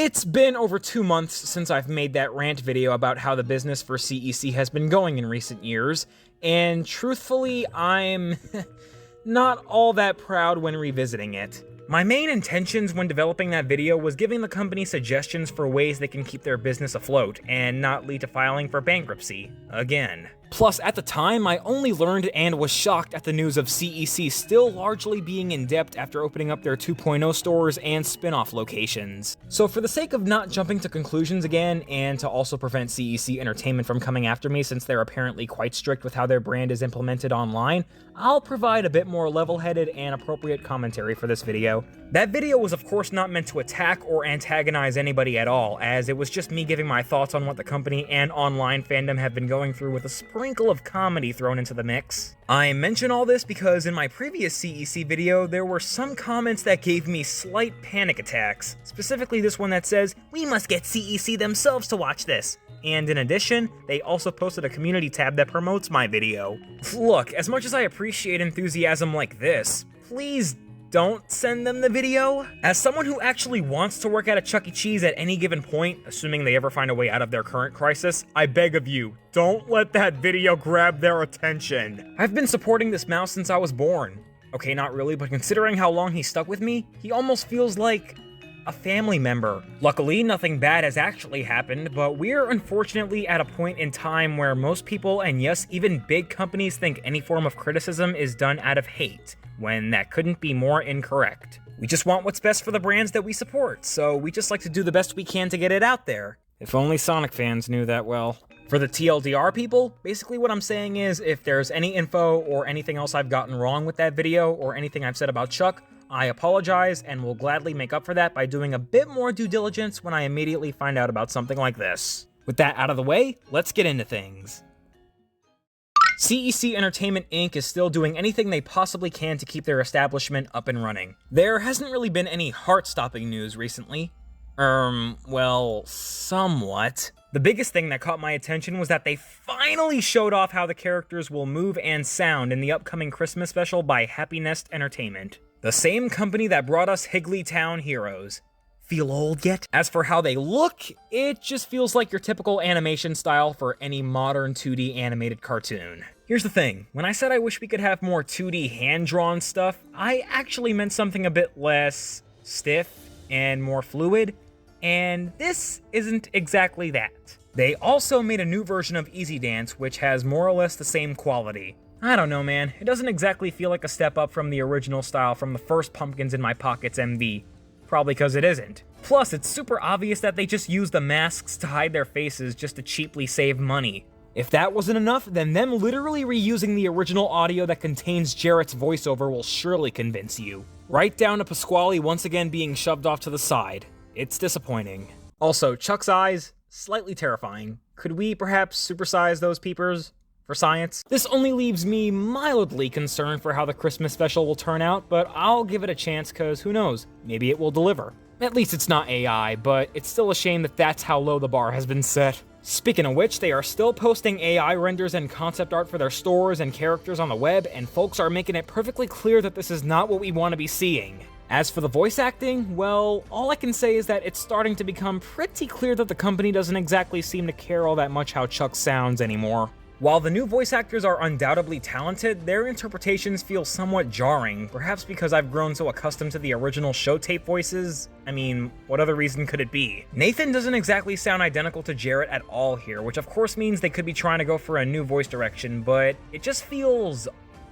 It's been over 2 months since I've made that rant video about how the business for CEC has been going in recent years, and truthfully, I'm not all that proud when revisiting it. My main intentions when developing that video was giving the company suggestions for ways they can keep their business afloat and not lead to filing for bankruptcy again. Plus, at the time, I only learned and was shocked at the news of CEC still largely being in debt after opening up their 2.0 stores and spin-off locations. So for the sake of not jumping to conclusions again, and to also prevent CEC Entertainment from coming after me since they're apparently quite strict with how their brand is implemented online, I'll provide a bit more level-headed and appropriate commentary for this video. That video was of course not meant to attack or antagonize anybody at all, as it was just me giving my thoughts on what the company and online fandom have been going through with a sprinkle of comedy thrown into the mix. I mention all this because in my previous CEC video, there were some comments that gave me slight panic attacks, specifically this one that says, "We must get CEC themselves to watch this." And in addition, they also posted a community tab that promotes my video. Look, as much as I appreciate enthusiasm like this, please don't send them the video. As someone who actually wants to work at a Chuck E. Cheese at any given point, assuming they ever find a way out of their current crisis, I beg of you, don't let that video grab their attention. I've been supporting this mouse since I was born. Okay, not really, but considering how long he stuck with me, he almost feels like a family member. Luckily, nothing bad has actually happened, but we're unfortunately at a point in time where most people, and yes, even big companies, think any form of criticism is done out of hate, when that couldn't be more incorrect. We just want what's best for the brands that we support, so we just like to do the best we can to get it out there. If only Sonic fans knew that well. For the TLDR people, basically what I'm saying is, if there's any info or anything else I've gotten wrong with that video, or anything I've said about Chuck, I apologize and will gladly make up for that by doing a bit more due diligence when I immediately find out about something like this. With that out of the way, let's get into things. CEC Entertainment Inc. is still doing anything they possibly can to keep their establishment up and running. There hasn't really been any heart-stopping news recently. Well, somewhat. The biggest thing that caught my attention was that they finally showed off how the characters will move and sound in the upcoming Christmas special by Happy Nest Entertainment. The same company that brought us Higglytown Heroes. Feel old yet? As for how they look, it just feels like your typical animation style for any modern 2D animated cartoon. Here's the thing, when I said I wish we could have more 2D hand-drawn stuff, I actually meant something a bit less stiff and more fluid, and this isn't exactly that. They also made a new version of Easy Dance, which has more or less the same quality. I don't know, man, it doesn't exactly feel like a step up from the original style from the first Pumpkins in My Pockets MV. Probably because it isn't. Plus, it's super obvious that they just use the masks to hide their faces just to cheaply save money. If that wasn't enough, then them literally reusing the original audio that contains Jarrett's voiceover will surely convince you. Right down to Pasquale once again being shoved off to the side. It's disappointing. Also, Chuck's eyes, slightly terrifying. Could we perhaps supersize those peepers? For science. This only leaves me mildly concerned for how the Christmas special will turn out, but I'll give it a chance cause who knows, maybe it will deliver. At least it's not AI, but it's still a shame that that's how low the bar has been set. Speaking of which, they are still posting AI renders and concept art for their stores and characters on the web, and folks are making it perfectly clear that this is not what we want to be seeing. As for the voice acting, well, all I can say is that it's starting to become pretty clear that the company doesn't exactly seem to care all that much how Chuck sounds anymore. While the new voice actors are undoubtedly talented, their interpretations feel somewhat jarring, perhaps because I've grown so accustomed to the original show tape voices. I mean, what other reason could it be? Nathan doesn't exactly sound identical to Jarrett at all here, which of course means they could be trying to go for a new voice direction, but it just feels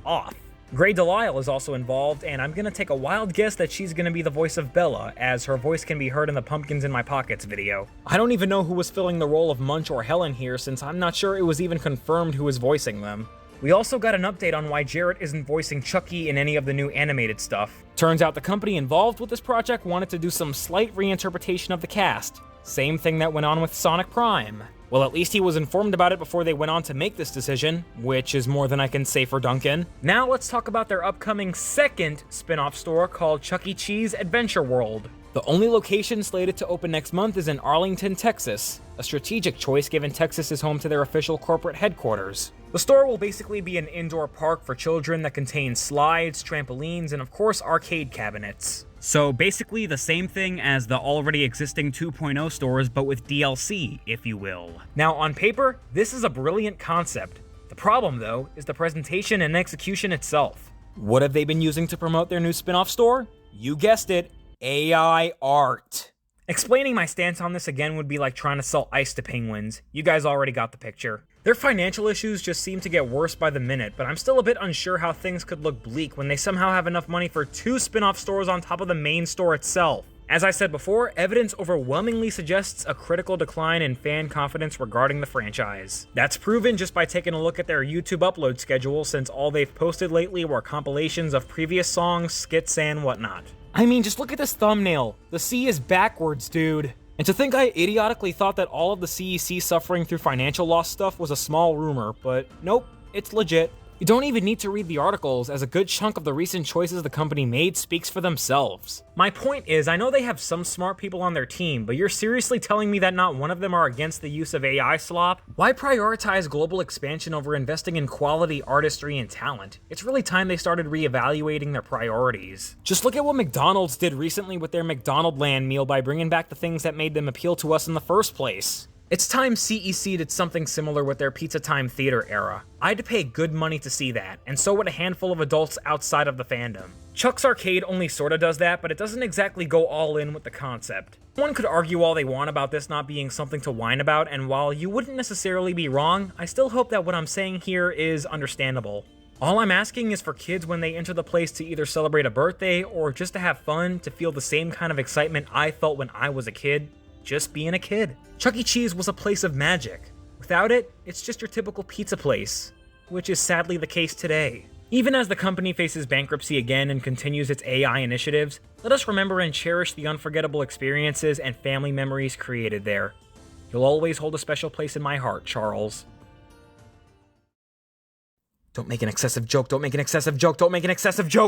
off. Grey Delisle is also involved, and I'm gonna take a wild guess that she's gonna be the voice of Bella, as her voice can be heard in the Pumpkins in My Pockets video. I don't even know who was filling the role of Munch or Helen here, since I'm not sure it was even confirmed who was voicing them. We also got an update on why Jarrett isn't voicing Chucky in any of the new animated stuff. Turns out the company involved with this project wanted to do some slight reinterpretation of the cast. Same thing that went on with Sonic Prime. Well, at least he was informed about it before they went on to make this decision, which is more than I can say for Duncan. Now let's talk about their upcoming second spin-off store called Chuck E. Cheese Adventure World. The only location slated to open next month is in Arlington, Texas, a strategic choice given Texas is home to their official corporate headquarters. The store will basically be an indoor park for children that contains slides, trampolines, and of course arcade cabinets. So basically the same thing as the already existing 2.0 stores, but with DLC, if you will. Now on paper, this is a brilliant concept. The problem though, is the presentation and execution itself. What have they been using to promote their new spin-off store? You guessed it, AI art. Explaining my stance on this again would be like trying to sell ice to penguins. You guys already got the picture. Their financial issues just seem to get worse by the minute, but I'm still a bit unsure how things could look bleak when they somehow have enough money for 2 spin-off stores on top of the main store itself. As I said before, evidence overwhelmingly suggests a critical decline in fan confidence regarding the franchise. That's proven just by taking a look at their YouTube upload schedule, since all they've posted lately were compilations of previous songs, skits, and whatnot. I mean, just look at this thumbnail. The C is backwards, dude. And to think I idiotically thought that all of the CEC suffering through financial loss stuff was a small rumor, but nope, it's legit. You don't even need to read the articles, as a good chunk of the recent choices the company made speaks for themselves. My point is, I know they have some smart people on their team, but you're seriously telling me that not one of them are against the use of AI slop? Why prioritize global expansion over investing in quality artistry and talent? It's really time they started reevaluating their priorities. Just look at what McDonald's did recently with their McDonaldland meal by bringing back the things that made them appeal to us in the first place. It's time CEC did something similar with their Pizza Time Theater era. I'd pay good money to see that, and so would a handful of adults outside of the fandom. Chuck's Arcade only sorta does that, but it doesn't exactly go all in with the concept. One could argue all they want about this not being something to whine about, and while you wouldn't necessarily be wrong, I still hope that what I'm saying here is understandable. All I'm asking is for kids when they enter the place to either celebrate a birthday or just to have fun, to feel the same kind of excitement I felt when I was a kid. Just being a kid. Chuck E. Cheese was a place of magic. Without it, it's just your typical pizza place, which is sadly the case today. Even as the company faces bankruptcy again and continues its AI initiatives, let us remember and cherish the unforgettable experiences and family memories created there. You'll always hold a special place in my heart, Charles. Don't make an excessive joke, don't make an excessive joke, don't make an excessive joke!